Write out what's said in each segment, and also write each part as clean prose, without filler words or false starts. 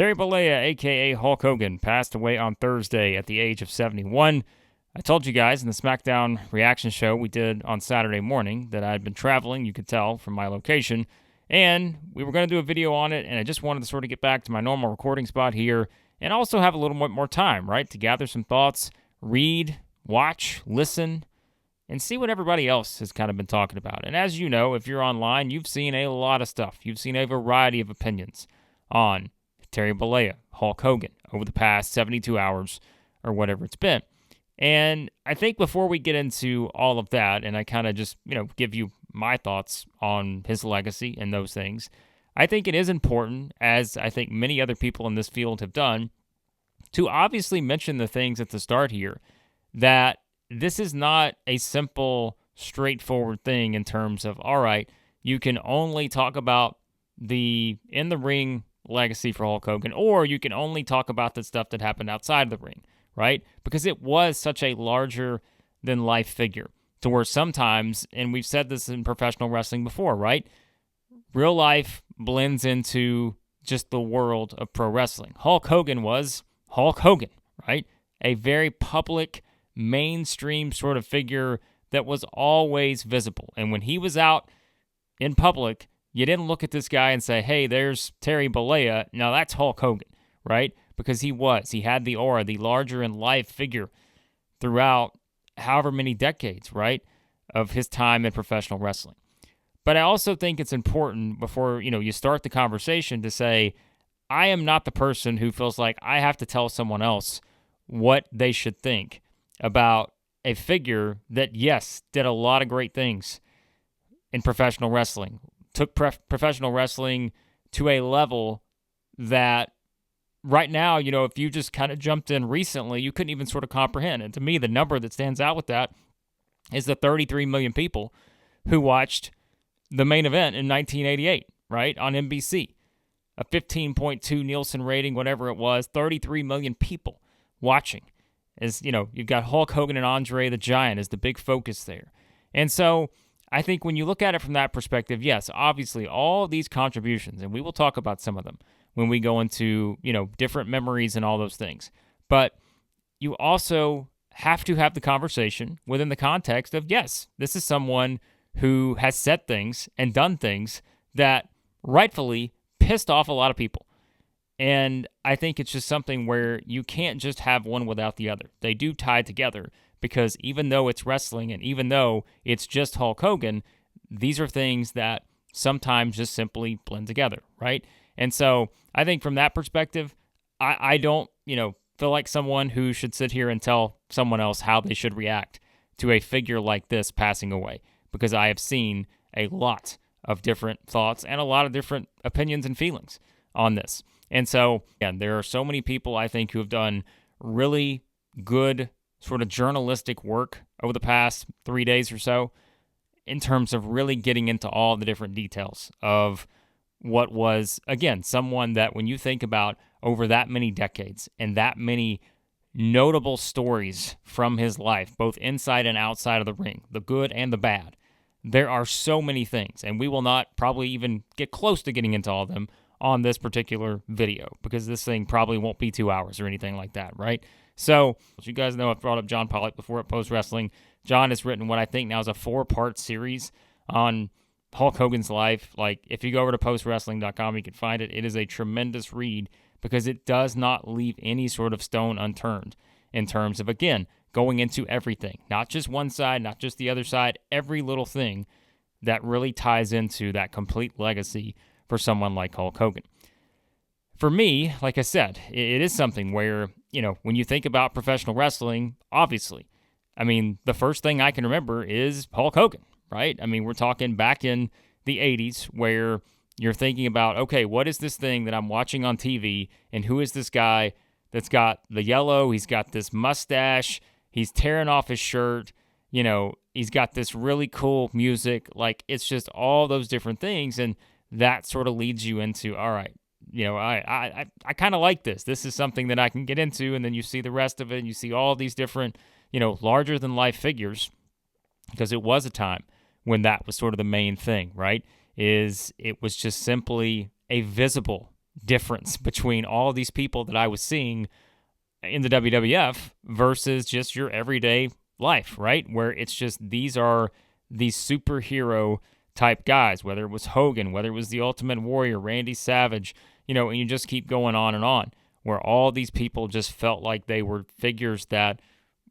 Terry Bollea, a.k.a. Hulk Hogan, passed away on Thursday at the age of 71. I told you guys in the SmackDown reaction show we did on Saturday morning that I had been traveling, you could tell from my location, and we were going to do a video on it, and I just wanted to sort of get back to my normal recording spot here and also have a little bit more time, right, to gather some thoughts, read, watch, listen, and see what everybody else has kind of been talking about. And as you know, if you're online, you've seen a lot of stuff. You've seen a variety of opinions on Terry Bollea, Hulk Hogan, over the past 72 hours or whatever it's been. And I think before we get into all of that, and I kind of just, give you my thoughts on his legacy and those things, I think it is important, as I think many other people in this field have done, to obviously mention the things at the start here, that this is not a simple, straightforward thing in terms of, all right, you can only talk about the in-the-ring legacy for Hulk Hogan, or you can only talk about the stuff that happened outside of the ring, right? Because it was such a larger-than-life figure to where sometimes, and we've said this in professional wrestling before, right? Real life blends into just the world of pro wrestling. Hulk Hogan was Hulk Hogan, right? A very public, mainstream sort of figure that was always visible. And when he was out in public, you didn't look at this guy and say, hey, there's Terry Bollea. Now that's Hulk Hogan, right? Because he had the aura, the larger-in-life figure throughout however many decades, right, of his time in professional wrestling. But I also think it's important before, you start the conversation to say, I am not the person who feels like I have to tell someone else what they should think about a figure that, yes, did a lot of great things in professional wrestling, took professional wrestling to a level that right now, if you just kind of jumped in recently, you couldn't even sort of comprehend. And to me, the number that stands out with that is the 33 million people who watched the main event in 1988, right, on NBC. A 15.2 Nielsen rating, whatever it was, 33 million people watching. As you've got Hulk Hogan and Andre the Giant as the big focus there. And so I think when you look at it from that perspective, yes, obviously all these contributions, and we will talk about some of them when we go into, different memories and all those things. But you also have to have the conversation within the context of, yes, this is someone who has said things and done things that rightfully pissed off a lot of people. And I think it's just something where you can't just have one without the other. They do tie together because even though it's wrestling and even though it's just Hulk Hogan, these are things that sometimes just simply blend together, right? And so I think from that perspective, I don't, feel like someone who should sit here and tell someone else how they should react to a figure like this passing away, because I have seen a lot of different thoughts and a lot of different opinions and feelings on this. And so, again, there are so many people, I think, who have done really good sort of journalistic work over the past 3 days or so in terms of really getting into all the different details of what was, again, someone that when you think about over that many decades and that many notable stories from his life, both inside and outside of the ring, the good and the bad, there are so many things, and we will not probably even get close to getting into all of them on this particular video, because this thing probably won't be 2 hours or anything like that, right? So, as you guys know, I've brought up John Pollock before at Post Wrestling. John has written what I think now is a 4-part series on Hulk Hogan's life. Like, if you go over to postwrestling.com, you can find it. It is a tremendous read because it does not leave any sort of stone unturned in terms of, again, going into everything, not just one side, not just the other side, every little thing that really ties into that complete legacy for someone like Hulk Hogan. For me, like I said, it is something where, when you think about professional wrestling, obviously, I mean, the first thing I can remember is Hulk Hogan, right? I mean, we're talking back in the 80s where you're thinking about, okay, what is this thing that I'm watching on TV, and who is this guy that's got the yellow, he's got this mustache, he's tearing off his shirt, he's got this really cool music, like, it's just all those different things, and that sort of leads you into, all right, I kind of like this. This is something that I can get into, and then you see the rest of it, and you see all these different, larger-than-life figures, because it was a time when that was sort of the main thing, right? It was just simply a visible difference between all these people that I was seeing in the WWF versus just your everyday life, right? Where it's just these are these superhero type guys, whether it was Hogan, whether it was the Ultimate Warrior, Randy Savage, and you just keep going on, where all these people just felt like they were figures that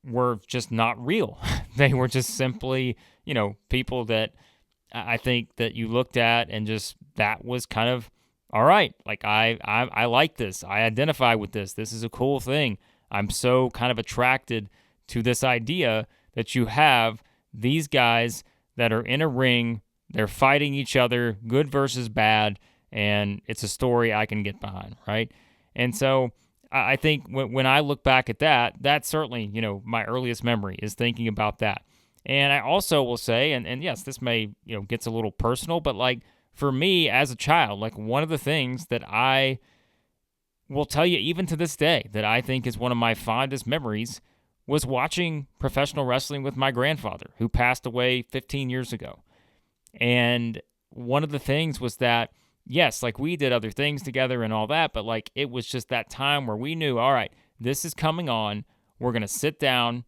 were just not real. They were just simply, people that I think that you looked at and just that was kind of all right. Like I like this. I identify with this. This is a cool thing. I'm so kind of attracted to this idea that you have these guys that are in a ring, they're fighting each other, good versus bad, and it's a story I can get behind, right? And so I think when I look back at that, that's certainly, my earliest memory is thinking about that. And I also will say, and yes, this may, gets a little personal, but like for me as a child, like one of the things that I will tell you even to this day that I think is one of my fondest memories was watching professional wrestling with my grandfather, who passed away 15 years ago. And one of the things was that, yes, like we did other things together and all that, but like it was just that time where we knew, all right, this is coming on. We're going to sit down.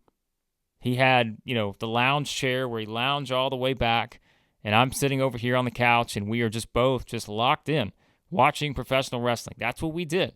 He had, the lounge chair where he lounged all the way back, and I'm sitting over here on the couch, and we are just both just locked in watching professional wrestling. That's what we did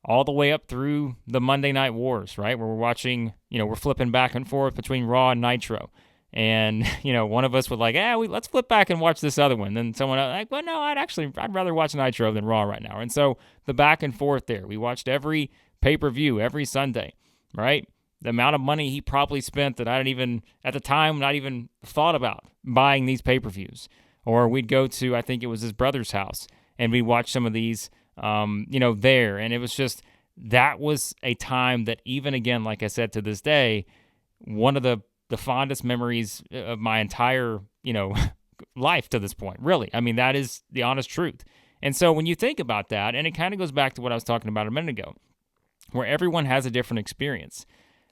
all the way up through the Monday Night Wars, right? Where we're watching, we're flipping back and forth between Raw and Nitro. And, one of us would like, let's flip back and watch this other one. Then someone else, like, well, no, I'd rather watch Nitro than Raw right now. And so the back and forth there, we watched every pay-per-view every Sunday, right? The amount of money he probably spent that I didn't even, at the time, not even thought about buying these pay-per-views. Or we'd go to, I think it was his brother's house, and we'd watch some of these, there. And it was just, that was a time that even again, like I said, to this day, one of the fondest memories of my entire, life to this point, really. I mean, that is the honest truth. And so when you think about that, and it kind of goes back to what I was talking about a minute ago, where everyone has a different experience.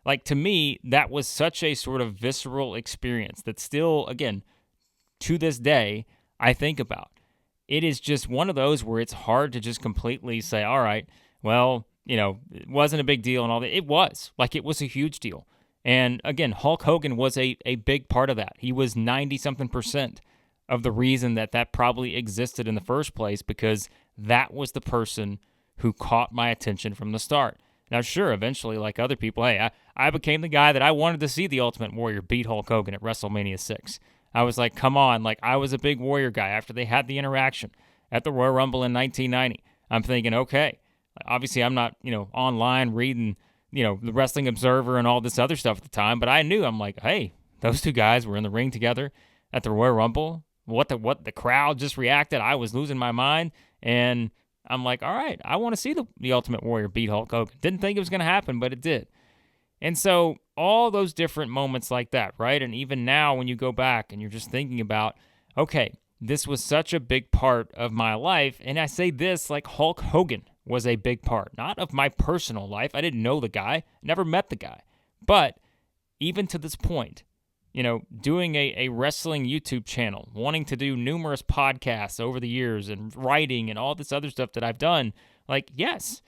Like, to me, that was such a sort of visceral experience that still, again, to this day, I think about. It is just one of those where it's hard to just completely say, all right, well, it wasn't a big deal and all that. It was. Like, it was a huge deal. And again, Hulk Hogan was a big part of that. He was 90-something% of the reason that probably existed in the first place, because that was the person who caught my attention from the start. Now, sure, eventually, like other people, hey, I became the guy that I wanted to see the Ultimate Warrior beat Hulk Hogan at WrestleMania 6. I was like, come on, like I was a big Warrior guy after they had the interaction at the Royal Rumble in 1990. I'm thinking, okay, obviously I'm not, online reading, the Wrestling Observer and all this other stuff at the time, but I knew, I'm like, hey, those two guys were in the ring together at the Royal Rumble. What the crowd just reacted. I was losing my mind, and I'm like, all right, I want to see the Ultimate Warrior beat Hulk Hogan. Didn't think it was going to happen, but it did. And so all those different moments like that, right? And even now when you go back and you're just thinking about, okay, this was such a big part of my life. And I say this like Hulk Hogan was a big part, not of my personal life. I didn't know the guy, never met the guy. But even to this point, doing a wrestling YouTube channel, wanting to do numerous podcasts over the years and writing and all this other stuff that I've done, like, yes,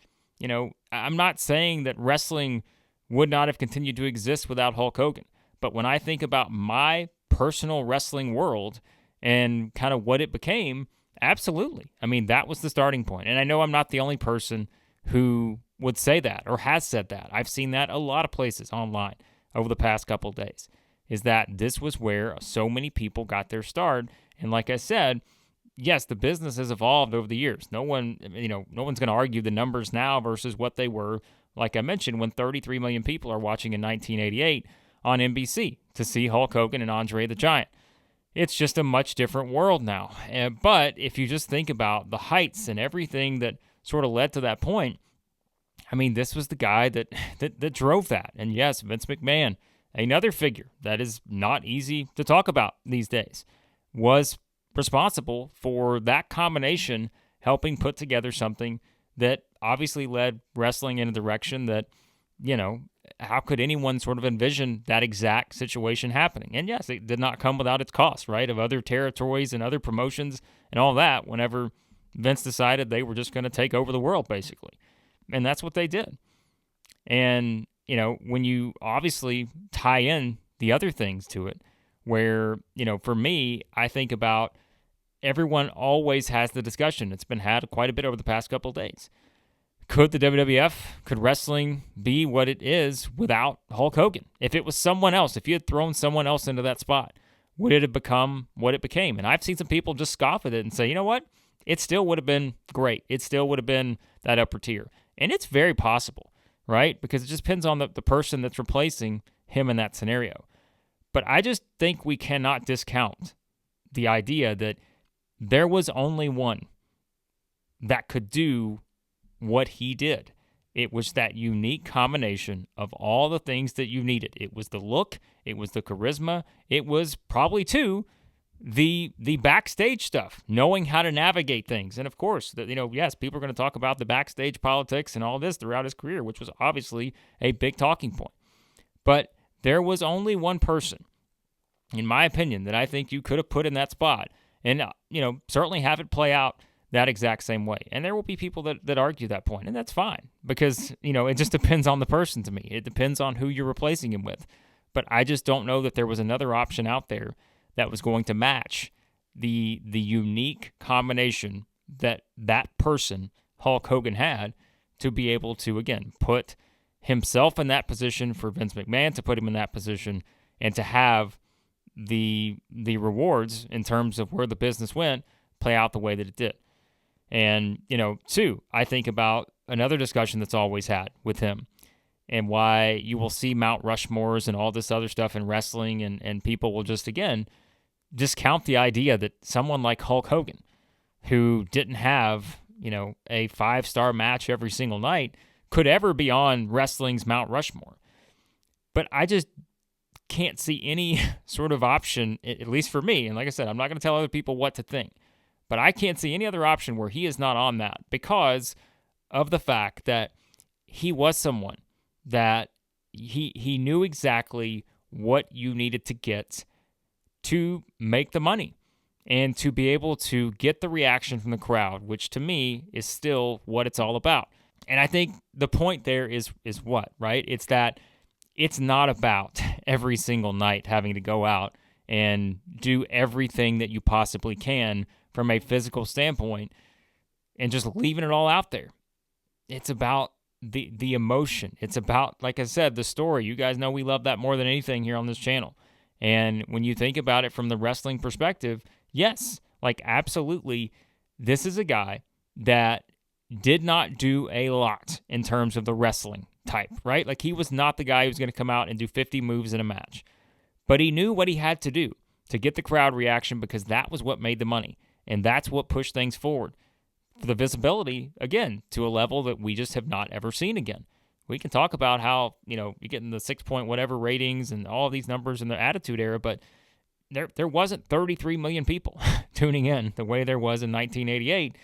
I'm not saying that wrestling would not have continued to exist without Hulk Hogan. But when I think about my personal wrestling world and kind of what it became, absolutely. I mean, that was the starting point. And I know I'm not the only person who would say that or has said that. I've seen that a lot of places online over the past couple of days, is that this was where so many people got their start. And like I said, yes, the business has evolved over the years. No one's going to argue the numbers now versus what they were, like I mentioned, when 33 million people are watching in 1988 on NBC to see Hulk Hogan and Andre the Giant. It's just a much different world now. But if you just think about the heights and everything that sort of led to that point, I mean, this was the guy that drove that. And yes, Vince McMahon, another figure that is not easy to talk about these days, was responsible for that combination, helping put together something that obviously led wrestling in a direction that, how could anyone sort of envision that exact situation happening? And yes, it did not come without its cost, right, of other territories and other promotions and all that whenever, Vince decided they were just going to take over the world, basically. And that's what they did. And, when you obviously tie in the other things to it, where, for me, I think about everyone always has the discussion. It's been had quite a bit over the past couple of days. Could the WWF, could wrestling be what it is without Hulk Hogan? If it was someone else, if you had thrown someone else into that spot, would it have become what it became? And I've seen some people just scoff at it and say, you know what? It still would have been great. It still would have been that upper tier. And it's very possible, right? Because it just depends on the person that's replacing him in that scenario. But I just think we cannot discount the idea that there was only one that could do what he did. It was that unique combination of all the things that you needed. It was the look, it was the charisma, it was probably, too, the backstage stuff, knowing how to navigate things. And, of course, yes, people are going to talk about the backstage politics and all this throughout his career, which was obviously a big talking point. But there was only one person, in my opinion, that I think you could have put in that spot and, certainly have it play out that exact same way. And there will be people that argue that point, and that's fine because, it just depends on the person to me. It depends on who you're replacing him with. But I just don't know that there was another option out there that was going to match the unique combination that person, Hulk Hogan, had to be able to, again, put himself in that position for Vince McMahon, to put him in that position, and to have the rewards in terms of where the business went play out the way that it did. And, too, I think about another discussion that's always had with him and why you will see Mount Rushmores and all this other stuff in wrestling, and people will just, again, discount the idea that someone like Hulk Hogan, who didn't have, a 5-star match every single night, could ever be on wrestling's Mount Rushmore. But I just can't see any sort of option, at least for me. And like I said, I'm not going to tell other people what to think. But I can't see any other option where he is not on that because of the fact that he was someone that he knew exactly what you needed to get to make the money and to be able to get the reaction from the crowd, which to me is still what it's all about. And I think the point there is what, right? It's that it's not about every single night having to go out and do everything that you possibly can from a physical standpoint and just leaving it all out there. It's about the emotion. It's about, like I said, the story. You guys know we love that more than anything here on this channel. And when you think about it from the wrestling perspective, yes, like absolutely, this is a guy that did not do a lot in terms of the wrestling type, right? Like he was not the guy who was going to come out and do 50 moves in a match. But he knew what he had to do to get the crowd reaction because that was what made the money. And that's what pushed things forward. For the visibility, again, to a level that we just have not ever seen again. We can talk about how, you're getting the 6 point whatever ratings and all of these numbers in the Attitude Era, but there wasn't 33 million people tuning in the way there was in 1988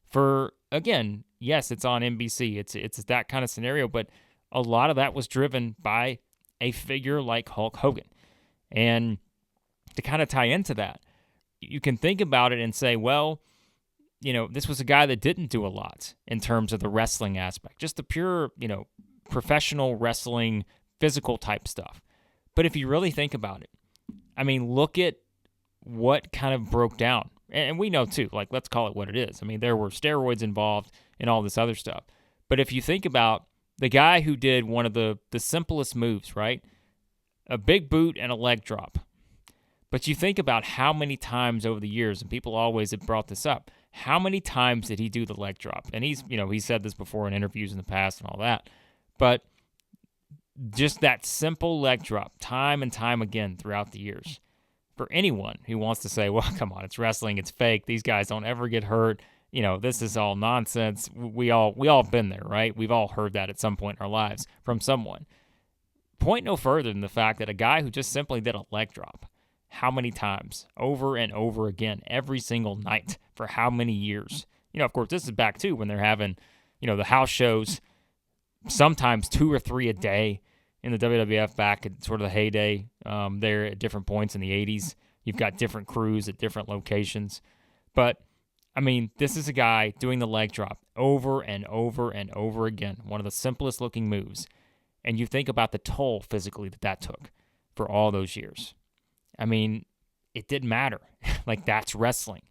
for, again, yes, it's on NBC. It's that kind of scenario, but a lot of that was driven by a figure like Hulk Hogan. And to kind of tie into that, you can think about it and say, well, this was a guy that didn't do a lot in terms of the wrestling aspect, just the pure, professional wrestling, physical type stuff. But if you really think about it, I mean, look at what kind of broke down. And we know too, like, let's call it what it is. I mean, there were steroids involved and all this other stuff. But if you think about the guy who did one of the simplest moves, right? A big boot and a leg drop. But you think about how many times over the years, and people always have brought this up, how many times did he do the leg drop? And he's said this before in interviews in the past and all that. But just that simple leg drop, time and time again throughout the years. For anyone who wants to say, well, come on, it's wrestling, it's fake, these guys don't ever get hurt, this is all nonsense. We all been there, right? We've all heard that at some point in our lives from someone. Point no further than the fact that a guy who just simply did a leg drop, how many times, over and over again, every single night, for how many years? Of course, this is back, too, when they're having, the house shows, sometimes 2 or 3 a day in the WWF back at sort of the heyday there at different points in the 80s. You've got different crews at different locations. But, I mean, this is a guy doing the leg drop over and over and over again, one of the simplest looking moves. And you think about the toll physically that took for all those years. I mean, it didn't matter. Like, that's wrestling,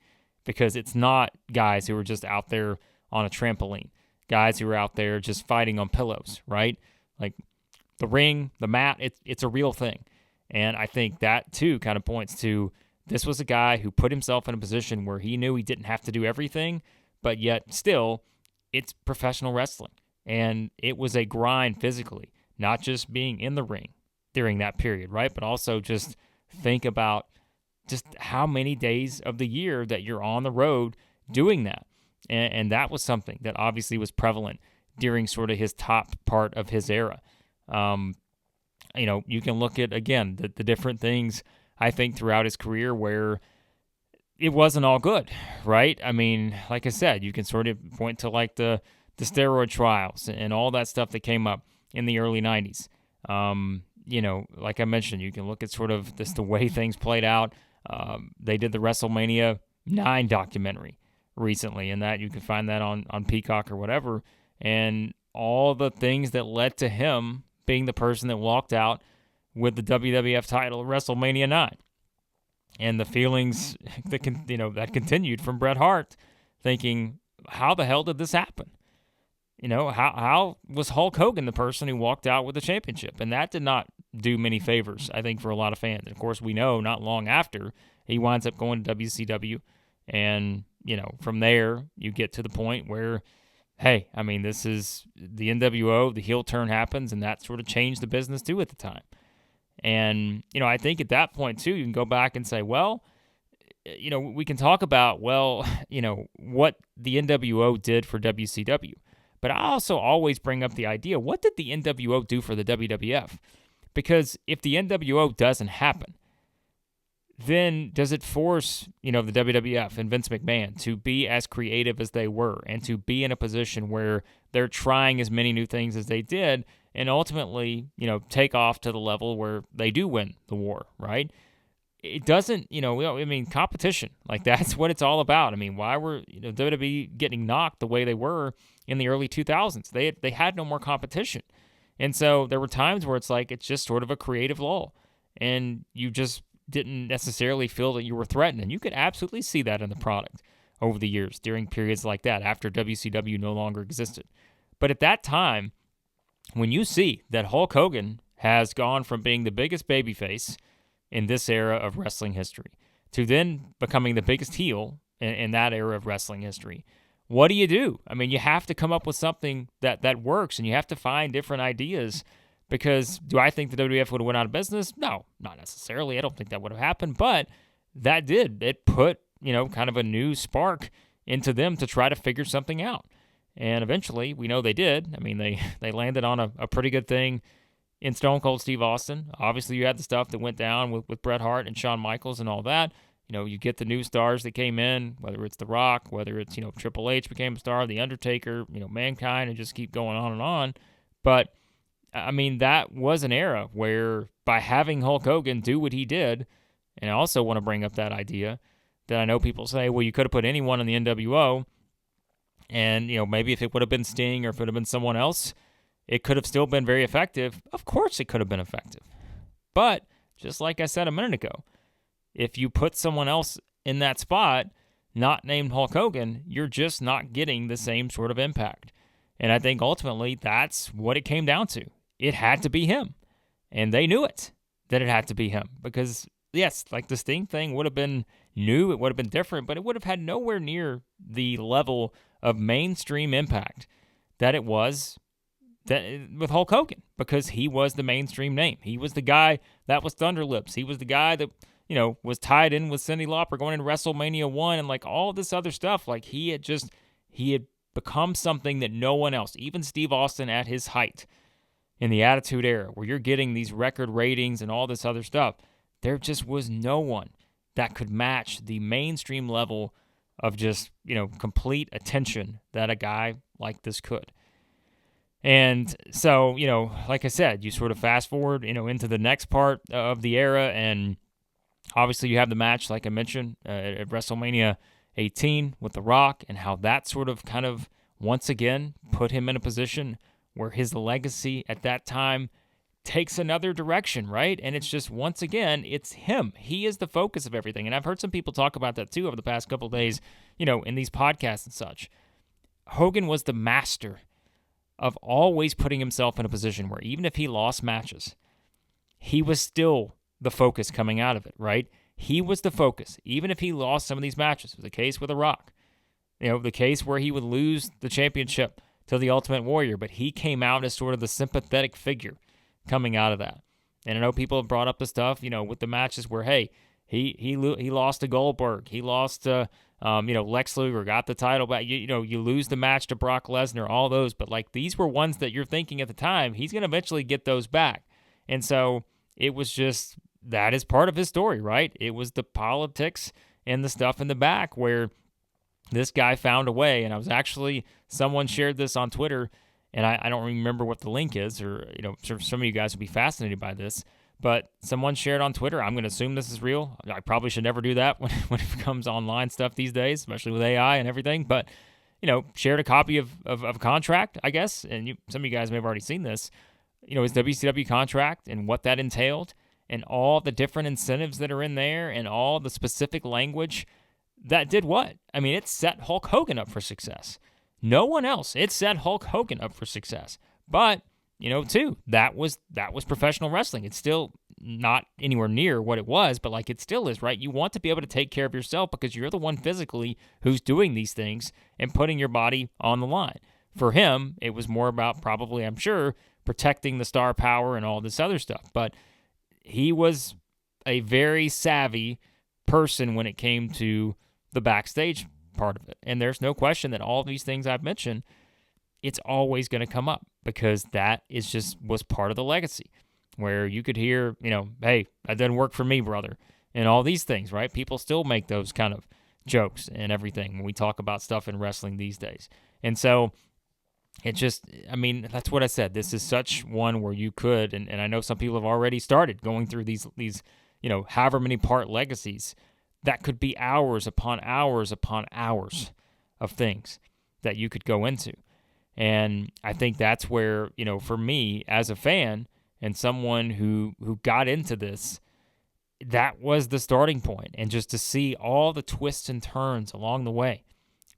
because it's not guys who are just out there on a trampoline, guys who are out there just fighting on pillows, right? Like, the ring, the mat, it's a real thing. And I think that, too, kind of points to this was a guy who put himself in a position where he knew he didn't have to do everything, but yet still, it's professional wrestling. And it was a grind physically, not just being in the ring during that period, right? But also just think about just how many days of the year that you're on the road doing that. And that was something that obviously was prevalent during sort of his top part of his era. You can look at, again, the different things, I think, throughout his career where it wasn't all good, right? I mean, like I said, you can sort of point to like the steroid trials and all that stuff that came up in the early 90s. Like I mentioned, you can look at sort of the way things played out. They did the WrestleMania 9 documentary recently, and that you can find that on Peacock or whatever, and all the things that led to him being the person that walked out with the WWF title at WrestleMania 9. And the feelings that continued from Bret Hart, thinking, how the hell did this happen? How was Hulk Hogan the person who walked out with the championship? And that did not do many favors, I think, for a lot of fans. And of course, we know not long after, he winds up going to WCW. And, from there, you get to the point where, hey, I mean, this is the NWO, the heel turn happens, and that sort of changed the business too at the time. And, I think at that point too, you can go back and say, well, we can talk about, what the NWO did for WCW. But I also always bring up the idea, what did the NWO do for the WWF? Because if the NWO doesn't happen, then does it force, the WWF and Vince McMahon to be as creative as they were and to be in a position where they're trying as many new things as they did and ultimately, take off to the level where they do win the war, right? It doesn't, competition, like that's what it's all about. I mean, why were, WWE getting knocked the way they were in the early 2000s? They had no more competition. And so there were times where it's like, it's just sort of a creative lull and you just didn't necessarily feel that you were threatened. And you could absolutely see that in the product over the years during periods like that after WCW no longer existed. But at that time, when you see that Hulk Hogan has gone from being the biggest babyface in this era of wrestling history to then becoming the biggest heel in that era of wrestling history, what do? I mean, you have to come up with something that works, and you have to find different ideas, because do I think the WWF would have went out of business? No, not necessarily. I don't think that would have happened, but that did. It put, kind of a new spark into them to try to figure something out. And eventually, we know they did. I mean, they landed on a pretty good thing in Stone Cold Steve Austin. Obviously, you had the stuff that went down with Bret Hart and Shawn Michaels and all that. You get the new stars that came in, whether it's The Rock, whether it's, Triple H became a star, The Undertaker, Mankind, and just keep going on and on. But, I mean, that was an era where by having Hulk Hogan do what he did, and I also want to bring up that idea that I know people say, well, you could have put anyone in the NWO, and, maybe if it would have been Sting or if it would have been someone else, it could have still been very effective. Of course it could have been effective. But, just like I said a minute ago, if you put someone else in that spot, not named Hulk Hogan, you're just not getting the same sort of impact. And I think ultimately that's what it came down to. It had to be him. And they knew it, that it had to be him. Because, yes, like the Sting thing would have been new, it would have been different, but it would have had nowhere near the level of mainstream impact that it was with Hulk Hogan, because he was the mainstream name. He was the guy that was Thunderlips. He was the guy that, was tied in with Cyndi Lauper going into WrestleMania 1 and like all this other stuff. Like he had become something that no one else, even Steve Austin at his height in the Attitude Era, where you're getting these record ratings and all this other stuff, there just was no one that could match the mainstream level of just, complete attention that a guy like this could. And so, like I said, you sort of fast forward, into the next part of the era, and obviously you have the match, like I mentioned, at WrestleMania 2018 with The Rock, and how that sort of kind of once again put him in a position where his legacy at that time takes another direction, right? And it's just, once again, it's him. He is the focus of everything. And I've heard some people talk about that too over the past couple of days, in these podcasts and such. Hogan was the master of always putting himself in a position where even if he lost matches, he was still the focus coming out of it, right? He was the focus, even if he lost some of these matches. It was the case with The Rock. The case where he would lose the championship to the Ultimate Warrior, but he came out as sort of the sympathetic figure coming out of that. And I know people have brought up the stuff, with the matches where, hey, he lost to Goldberg, he lost to, Lex Luger, got the title back. You lose the match to Brock Lesnar, all those, but like these were ones that you're thinking at the time he's going to eventually get those back. And so it was just, that is part of his story, right? It was the politics and the stuff in the back where this guy found a way. And I was actually, someone shared this on Twitter, and I don't remember what the link is, or, sure some of you guys would be fascinated by this, but someone shared on Twitter. I'm going to assume this is real. I probably should never do that when it becomes online stuff these days, especially with AI and everything. But, shared a copy of a contract, I guess, and some of you guys may have already seen this, his WCW contract and what that entailed, and all the different incentives that are in there, and all the specific language that did what? I mean, it set Hulk Hogan up for success. No one else. It set Hulk Hogan up for success. But, too, that was professional wrestling. It's still not anywhere near what it was, but like it still is, right? You want to be able to take care of yourself because you're the one physically who's doing these things and putting your body on the line. For him, it was more about probably, I'm sure, protecting the star power and all this other stuff. But he was a very savvy person when it came to the backstage part of it. And there's no question that all these things I've mentioned, it's always going to come up because that was part of the legacy where you could hear, hey, that doesn't work for me, brother. And all these things, right? People still make those kind of jokes and everything when we talk about stuff in wrestling these days. And so it just, that's what I said. This is such one where you could, and I know some people have already started going through these however many part legacies. That could be hours upon hours upon hours of things that you could go into. And I think that's where, for me as a fan and someone who got into this, that was the starting point. And just to see all the twists and turns along the way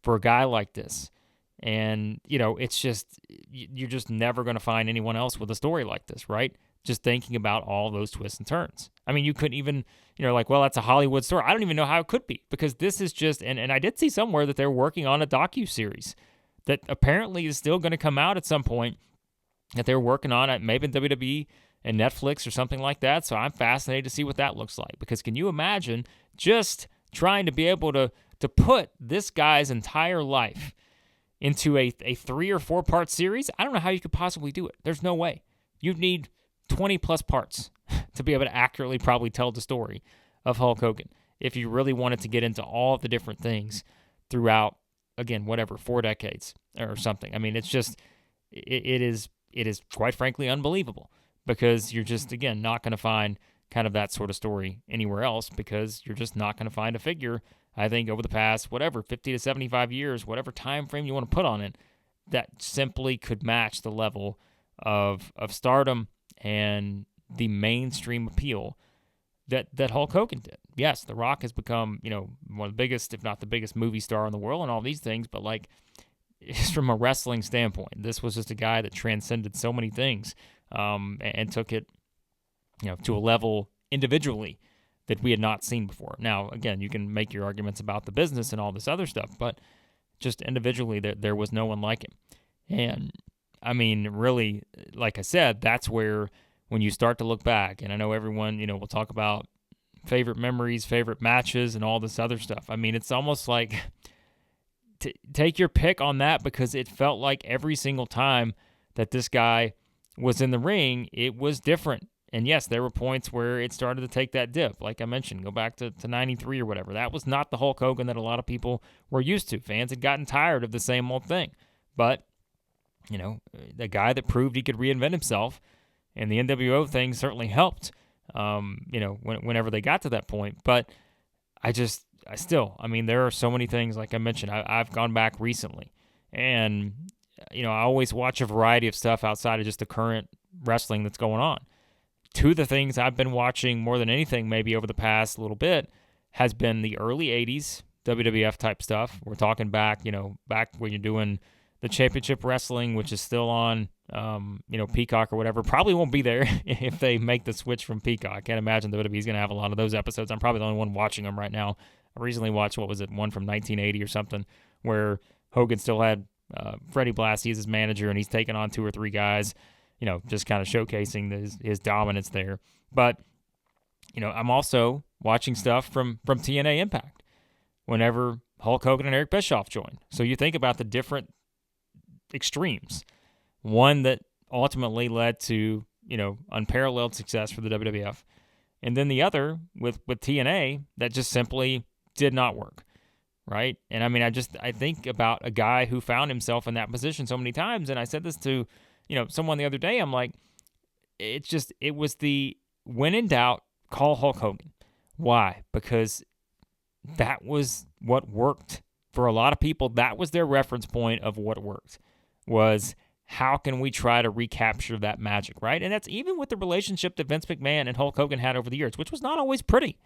for a guy like this. And, it's just, you're just never going to find anyone else with a story like this, right? Just thinking about all those twists and turns. I mean, you couldn't even, well, that's a Hollywood story. I don't even know how it could be because this is just, and I did see somewhere that they're working on a docuseries that apparently is still going to come out at some point that they're working on it, maybe in WWE and Netflix or something like that. So I'm fascinated to see what that looks like because can you imagine just trying to be able to put this guy's entire life into a 3 or 4 part series? I don't know how you could possibly do it. There's no way. You'd need 20 plus parts to be able to accurately probably tell the story of Hulk Hogan if you really wanted to get into all of the different things throughout, again, 4 decades or something. I mean, it's just, it is quite frankly unbelievable because you're just, again, not going to find kind of that sort of story anywhere else because you're just not going to find a figure, I think, over the past, 50 to 75 years, whatever time frame you want to put on it, that simply could match the level of stardom and the mainstream appeal that Hulk Hogan did. Yes, The Rock has become, one of the biggest, if not the biggest movie star in the world and all these things, but like, just from a wrestling standpoint, this was just a guy that transcended so many things and took it, to a level individually that we had not seen before. Now, again, you can make your arguments about the business and all this other stuff, but just individually, there was no one like him. And I mean, really, like I said, that's where when you start to look back, and I know everyone, will talk about favorite memories, favorite matches, and all this other stuff. I mean, it's almost like take your pick on that because it felt like every single time that this guy was in the ring, it was different. And yes, there were points where it started to take that dip. Like I mentioned, go back to 93 or whatever. That was not the Hulk Hogan that a lot of people were used to. Fans had gotten tired of the same old thing. But, the guy that proved he could reinvent himself, and the NWO thing certainly helped, whenever they got to that point. But I just, I mean, there are so many things, like I mentioned, I've gone back recently, and, I always watch a variety of stuff outside of just the current wrestling that's going on. Two of the things I've been watching more than anything, maybe over the past little bit, has been the early 80s WWF type stuff. We're talking back, back when you're doing the championship wrestling, which is still on, Peacock or whatever. Probably won't be there if they make the switch from Peacock. I can't imagine WWE is going to have a lot of those episodes. I'm probably the only one watching them right now. I recently watched, one from 1980 or something, where Hogan still had Freddie Blassie as his manager, and he's taking on 2 or 3 guys, just kind of showcasing his dominance there. But, I'm also watching stuff from TNA Impact whenever Hulk Hogan and Eric Bischoff joined. So you think about the different extremes. One that ultimately led to, unparalleled success for the WWF. And then the other with TNA that just simply did not work, right? And I mean, I think about a guy who found himself in that position so many times, and I said this to, someone the other day. I'm like, it was the when in doubt, call Hulk Hogan. Why? Because that was what worked for a lot of people. That was their reference point of what worked, was how can we try to recapture that magic, right? And that's even with the relationship that Vince McMahon and Hulk Hogan had over the years, which was not always pretty.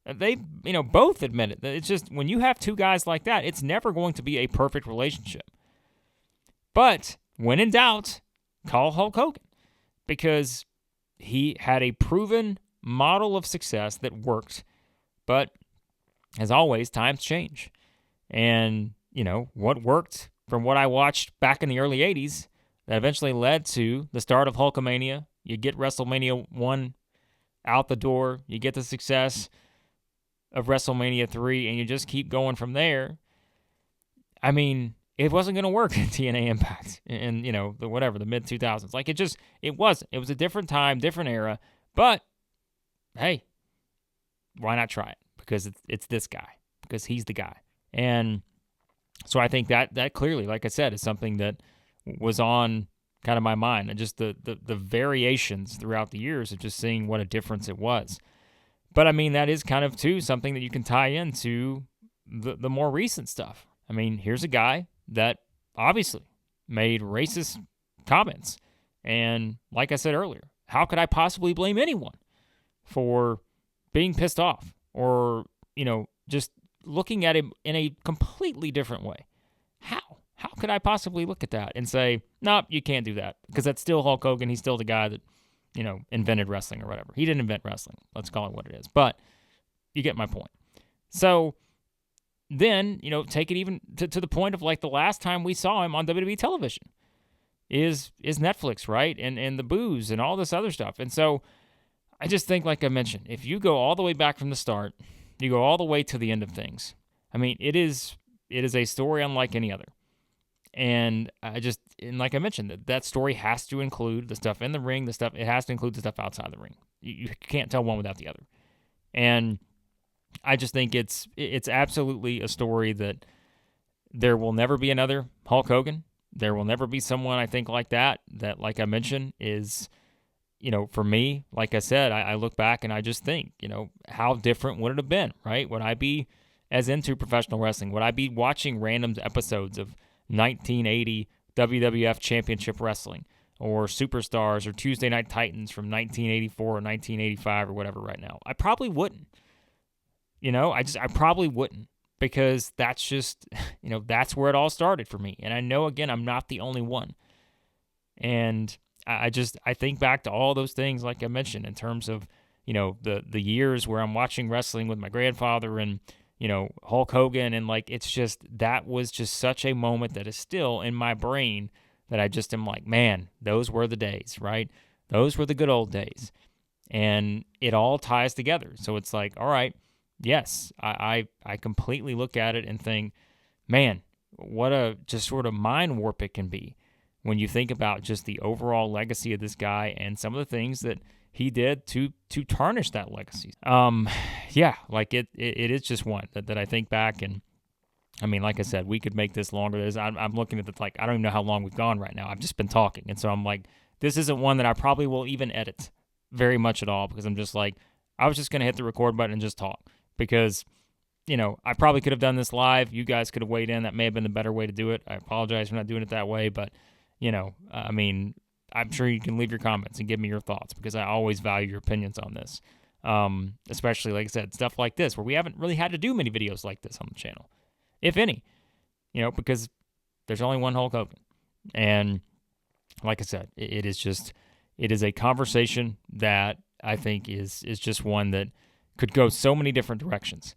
They, both admit it. It's just when you have two guys like that, it's never going to be a perfect relationship. But when in doubt, call Hulk Hogan, because he had a proven model of success that worked. But as always, times change. And, what worked from what I watched back in the early 80s that eventually led to the start of Hulkamania. You get WrestleMania 1 out the door. You get the success of WrestleMania 3, and you just keep going from there. I mean, it wasn't going to work in TNA Impact in, the mid-2000s. Like, it wasn't. It was a different time, different era. But, hey, why not try it? Because it's this guy. Because he's the guy. And so I think that clearly, like I said, is something that was on kind of my mind, and just the variations throughout the years of just seeing what a difference it was. But I mean, that is kind of too something that you can tie into the more recent stuff. I mean, here's a guy that obviously made racist comments, and like I said earlier, how could I possibly blame anyone for being pissed off or just looking at him in a completely different way? How could I possibly look at that and say, nope, you can't do that, because that's still Hulk Hogan. He's still the guy that, invented wrestling or whatever. He didn't invent wrestling. Let's call it what it is. But you get my point. So then, take it even to the point of like the last time we saw him on WWE television is Netflix, right? And the booze and all this other stuff. And so I just think, like I mentioned, if you go all the way back from the start, you go all the way to the end of things. I mean, it is a story unlike any other. And like I mentioned, that story has to include the stuff in the ring, it has to include the stuff outside the ring. You can't tell one without the other. And I just think it's absolutely a story that there will never be another Hulk Hogan. There will never be someone, I think, like that, like I mentioned, is, for me, like I said, I look back and I just think, how different would it have been, right? Would I be as into professional wrestling? Would I be watching random episodes of 1980 WWF Championship Wrestling, or Superstars, or Tuesday Night Titans from 1984 or 1985 or whatever right now? I probably wouldn't. I probably wouldn't, because that's just, that's where it all started for me. And I know, again, I'm not the only one. And I think back to all those things, like I mentioned, in terms of, the years where I'm watching wrestling with my grandfather and, Hulk Hogan, and like, that was just such a moment that is still in my brain that I just am like, man, those were the days, right? Those were the good old days. And it all ties together. So it's like, all right, yes, I completely look at it and think, man, what a just sort of mind warp it can be when you think about just the overall legacy of this guy and some of the things that he did to tarnish that legacy. Yeah, like it is just one that I think back, and I mean, like I said, we could make this longer. I'm looking at the, like, I don't even know how long we've gone right now. I've just been talking, and so I'm like, this isn't one that I probably will even edit very much at all, because I'm just like, I was just going to hit the record button and just talk, because I probably could have done this live. You guys could have weighed in. That may have been the better way to do it. I apologize for not doing it that way, but, I mean, I'm sure you can leave your comments and give me your thoughts because I always value your opinions on this. Especially, like I said, stuff like this where we haven't really had to do many videos like this on the channel, if any, because there's only one Hulk Hogan. And like I said, it is a conversation that I think is just one that could go so many different directions.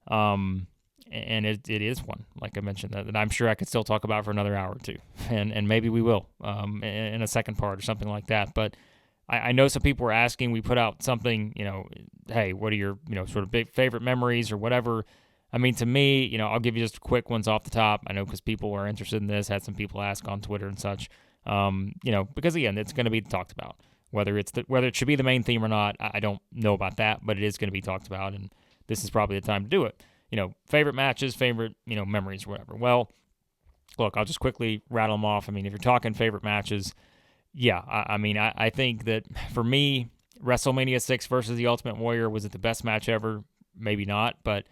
And it is one, like I mentioned, that I'm sure I could still talk about for another hour or two, and maybe we will in a second part or something like that. But I know some people were asking. We put out something, hey, what are your sort of big favorite memories or whatever. I mean, to me, I'll give you just quick ones off the top. I know because people are interested in this. Had some people ask on Twitter and such. Because again, it's going to be talked about. Whether it should be the main theme or not, I don't know about that, but it is going to be talked about, and this is probably the time to do it. Favorite matches, favorite, memories or whatever. Well, look, I'll just quickly rattle them off. I mean, if you're talking favorite matches, yeah, I think that for me, WrestleMania 6 versus The Ultimate Warrior, was it the best match ever? Maybe not, but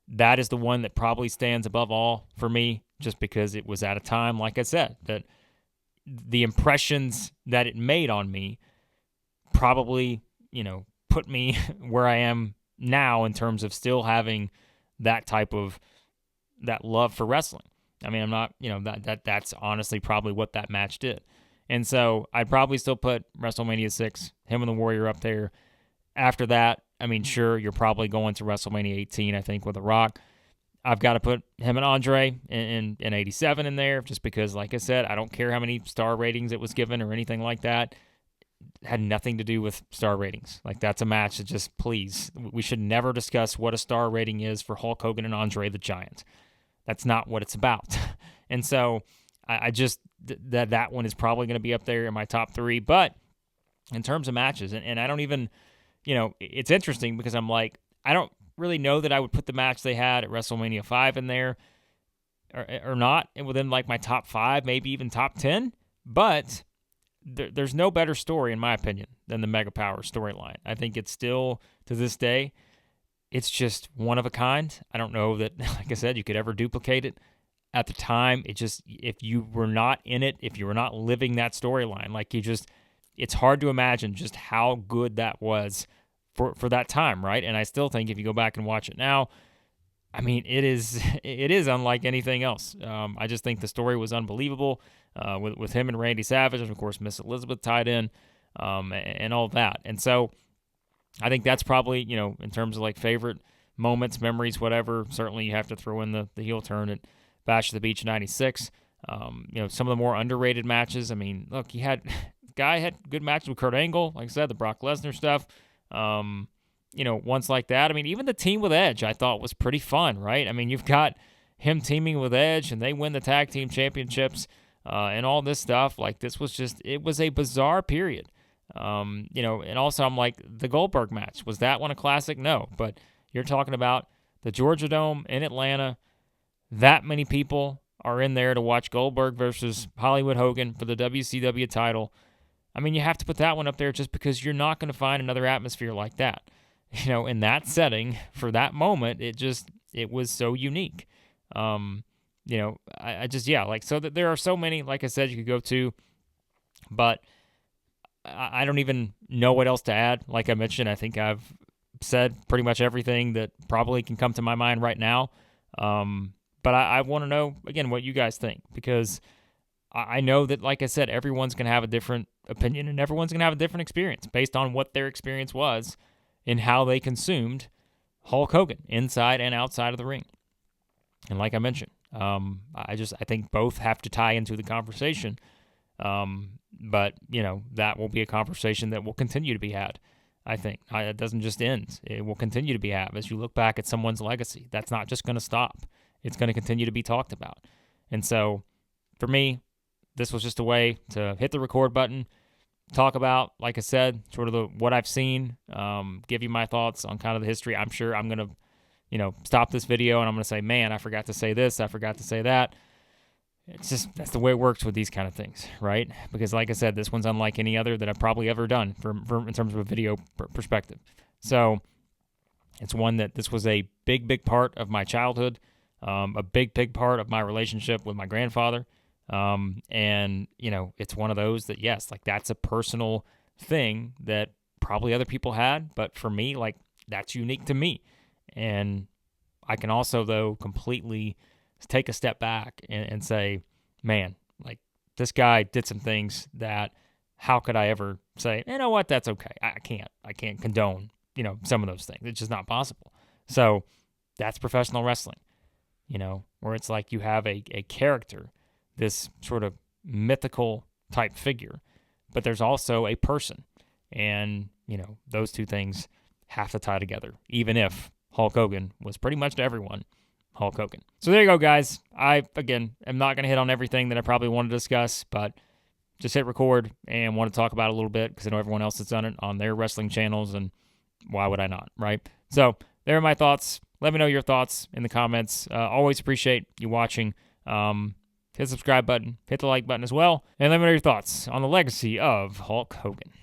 that is the one that probably stands above all for me, just because it was at a time, like I said, that the impressions that it made on me probably, put me where I am now in terms of still having that type of that love for wrestling. I mean, I'm not, that's honestly probably what that match did. And so I'd probably still put WrestleMania 6, him and the Warrior up there. After that, I mean, sure, you're probably going to WrestleMania 18, I think, with The Rock. I've got to put him and Andre in 87 in there, just because, like I said, I don't care how many star ratings it was given or anything like that. It had nothing to do with star ratings. Like, that's a match that just, please, we should never discuss what a star rating is for Hulk Hogan and Andre the Giant. That's not what it's about. And so I just, that one is probably going to be up there in my top 3. But in terms of matches, and I don't even, it's interesting because I'm like, I don't really know that I would put the match they had at WrestleMania 5 in there or not, and within like my top 5, maybe even top 10. But there's no better story, in my opinion, than the Mega Power storyline. I think it's still, to this day, it's just one of a kind. I don't know that, like I said, you could ever duplicate it. At the time, it just, if you were not in it, if you were not living that storyline, like it's hard to imagine just how good that was for that time, right? And I still think if you go back and watch it now, I mean, it is unlike anything else. I just think the story was unbelievable with him and Randy Savage, and of course Miss Elizabeth tied in, and all that. And so I think that's probably, in terms of like favorite moments, memories, whatever. Certainly you have to throw in the heel turn at Bash at the Beach 96. Some of the more underrated matches. I mean, look, guy had good matches with Kurt Angle, like I said, the Brock Lesnar stuff. Ones like that. I mean, even the team with Edge I thought was pretty fun, right? I mean, you've got him teaming with Edge and they win the tag team championships and all this stuff. Like, this was it was a bizarre period. And also I'm like, the Goldberg match, was that one a classic? No, but you're talking about the Georgia Dome in Atlanta. That many people are in there to watch Goldberg versus Hollywood Hogan for the WCW title. I mean, you have to put that one up there just because you're not going to find another atmosphere like that. In that setting, for that moment, it was so unique. So that there are so many, like I said, you could go to, but I don't even know what else to add. Like I mentioned, I think I've said pretty much everything that probably can come to my mind right now. But I want to know, again, what you guys think, because I know that, like I said, everyone's going to have a different opinion and everyone's going to have a different experience based on what their experience was and how they consumed Hulk Hogan inside and outside of the ring. And like I mentioned, I think both have to tie into the conversation. But, that will be a conversation that will continue to be had, I think. It doesn't just end. It will continue to be had. As you look back at someone's legacy, that's not just going to stop. It's going to continue to be talked about. And so, for me, this was just a way to hit the record button, talk about, like I said, sort of what I've seen, give you my thoughts on kind of the history. I'm sure I'm going to, stop this video and I'm going to say, man, I forgot to say this, I forgot to say that. It's just, that's the way it works with these kind of things, right? Because like I said, this one's unlike any other that I've probably ever done in terms of a video perspective. So, It's one that this was a big, big part of my childhood, a big, big part of my relationship with my grandfather. And, it's one of those that, yes, like that's a personal thing that probably other people had. But for me, like that's unique to me. And I can also, though, completely take a step back and say, man, like this guy did some things that how could I ever say, you know what, that's okay. I can't condone, some of those things. It's just not possible. So that's professional wrestling, where it's like you have a character, this sort of mythical type figure, but there's also a person. And, those two things have to tie together, even if Hulk Hogan was pretty much to everyone Hulk Hogan. So there you go, guys. I, again, am not going to hit on everything that I probably want to discuss, but just hit record and want to talk about it a little bit because I know everyone else has done it on their wrestling channels, and why would I not, right? So there are my thoughts. Let me know your thoughts in the comments. Always appreciate you watching. Hit the subscribe button, hit the like button as well, and let me know your thoughts on the legacy of Hulk Hogan.